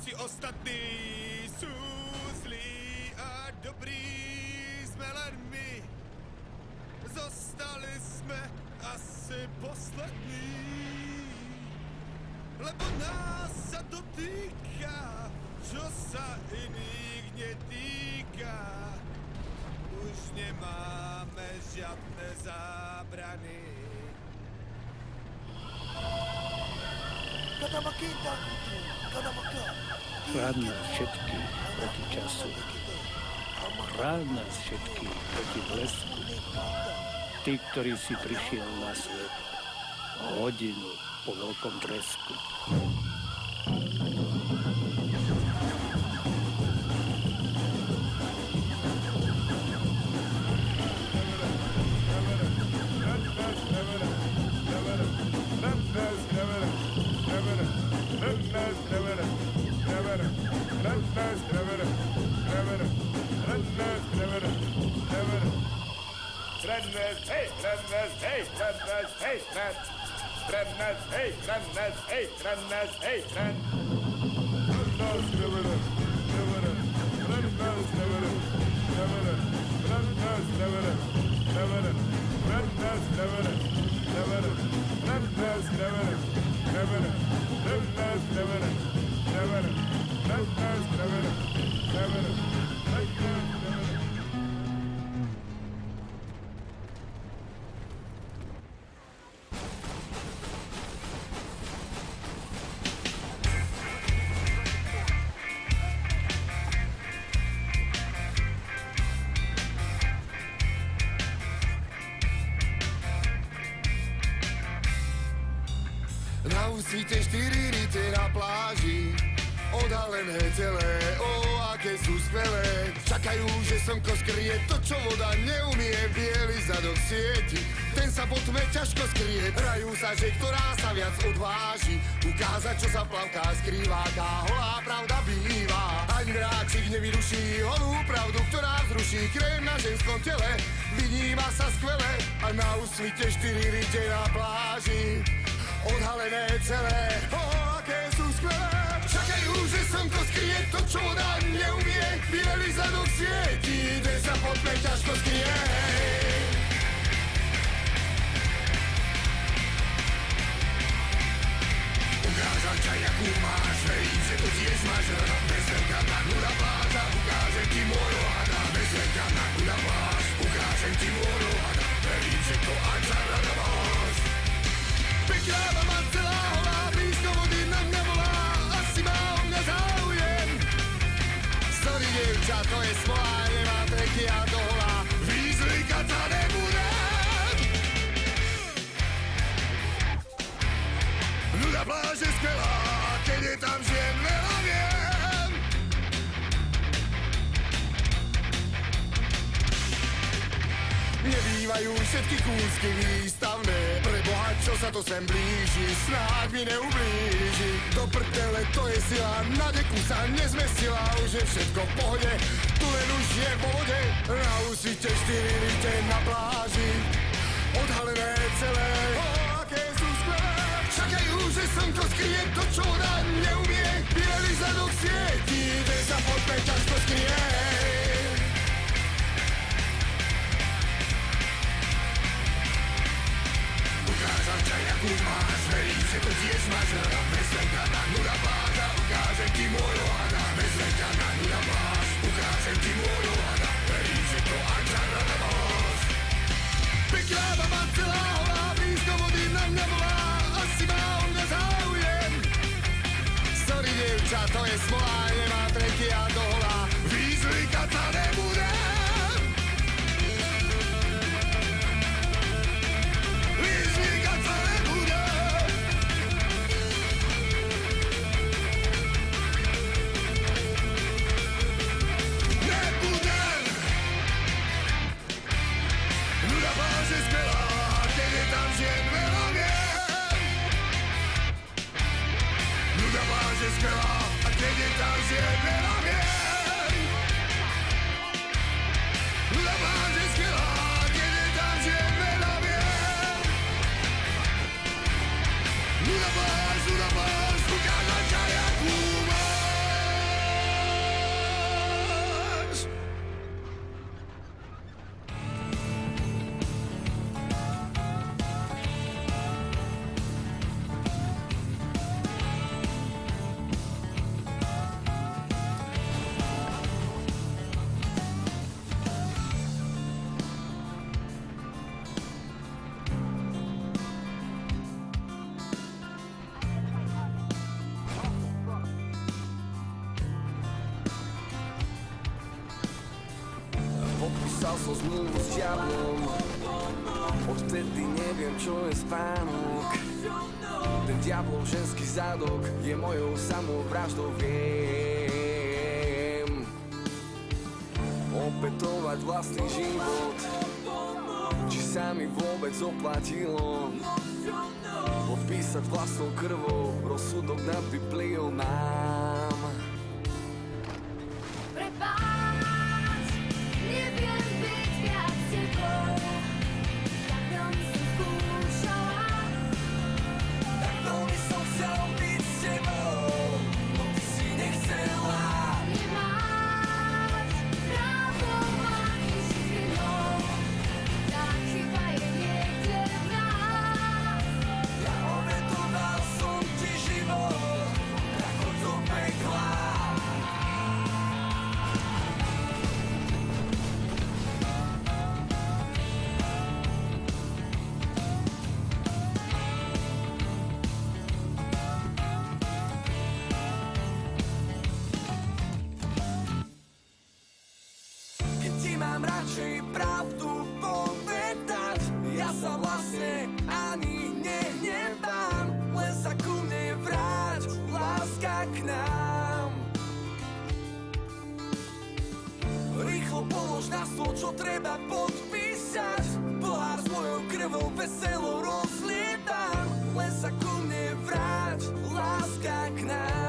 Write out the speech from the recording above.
Všetci ostatní sú zlí a dobrí, sme len my. Zostali sme asi poslední, lebo nás sa to týka, čo sa iných netýka. Už nemáme žiadne zábrany. Chráň nás všetkých proti času. Chráň nás všetkých proti blesku. Ty, ktorý si prišiel na svet hodinu po veľkom tresku. Na úsvite 4 rite na pláži, odhalené celé, aké sú skvelé. Čakajú, že slnko skrie to, čo voda neumie. Biely zadok sieti, ten sa po tme ťažko skrie. Hrajú sa, že ktorá sa viac odváži ukázať, čo sa v plavkách skrýva. Tá holá pravda býva, ani mráčik nevyruší holú pravdu, ktorá vzruší krém na ženskom tele. Vyníma sa skvele a na úsvite 4 rite na pláži, odhalené celé, aké sú skvelé. Čakajú, že slnko skrie to, čo voda neumie. Bielý zadok svietí, ten sa pod tme ťažko skrie. Ukážem ťa, jakú máš, verím, že to tiež máš rada. Veselka na nuda pláža, ukážem ti môjho hada. Veselka na nuda pláž, ukážem ti môjho hada. Verím, že to aj za rada máš. Pekná mama celá holá, blízko vody na mňa volá, asi má o mňa záujem. Sorry dievča, to je smola, nemá treky a doholá, výzlíkať sa nebudem. Nuda pláž je skvelá, keď je tam žien veľa viem. Nebývajú všetky kúsky výstavné, preboha, čo sa to sem blíži, snáď mi neublíži. Do prdele to je sila, na deku sa nezmestila, už je všetko v pohode, tu len už je po vode. Na úsvite 4 rite na pláži, odhalené celé, aké sú skvelé. Čakajú, že slnko skrie to, čo voda neumie. Bielý zadok svietí, ten sa pod tme ťažko skrie. Ukážem ťa, jakú máš, verím, že to tiež máš rada. Veselka na nuda pláža, ukážem ti môjho hada. Veselka na nuda pláž, ukážem ti môjho hada. Verím, že to aj za rada máš. Pekná baba celá holá, blízko vody na mňa volá, asi má o mňa záujem. Sorry dievča, to je smola, nemá treky a doholá, výzlíkať sa nebudem. A keď je tam žien veľa viem. Nuda pláž je skvelá, keď je tam žien veľa viem. Nuda pláž, ukážem ťa, jakú máš. Podpísal som zmluvu s diablom. Odtedy neviem, čo je spánok. Ten diablov ženský zadok je mojou samovraždou, viem. Opätovať vlastný život, či sa mi vôbec oplatilo. Podpísať vlastnou krvou, rozsudok nad Bibliou mám. Prepáč, neviem byť viac tebou, tak veľmi som skúšala. Tak veľmi som chcel byť s tebou, no ty si nechcela. Nemáš právo ani chvíľou, tá chyba je niekde v nás. Ja obetoval som ti život, ako do pekla. Keď ti mám radšej pravdu povedať, ja sa vlastne ani nehnevám, len sa ku mne vráť, láska k nám. Rýchlo polož na stôl, čo treba podpísať, pohár s mojou krvou veselo rozlievam, len sa ku mne vráť, láska k nám.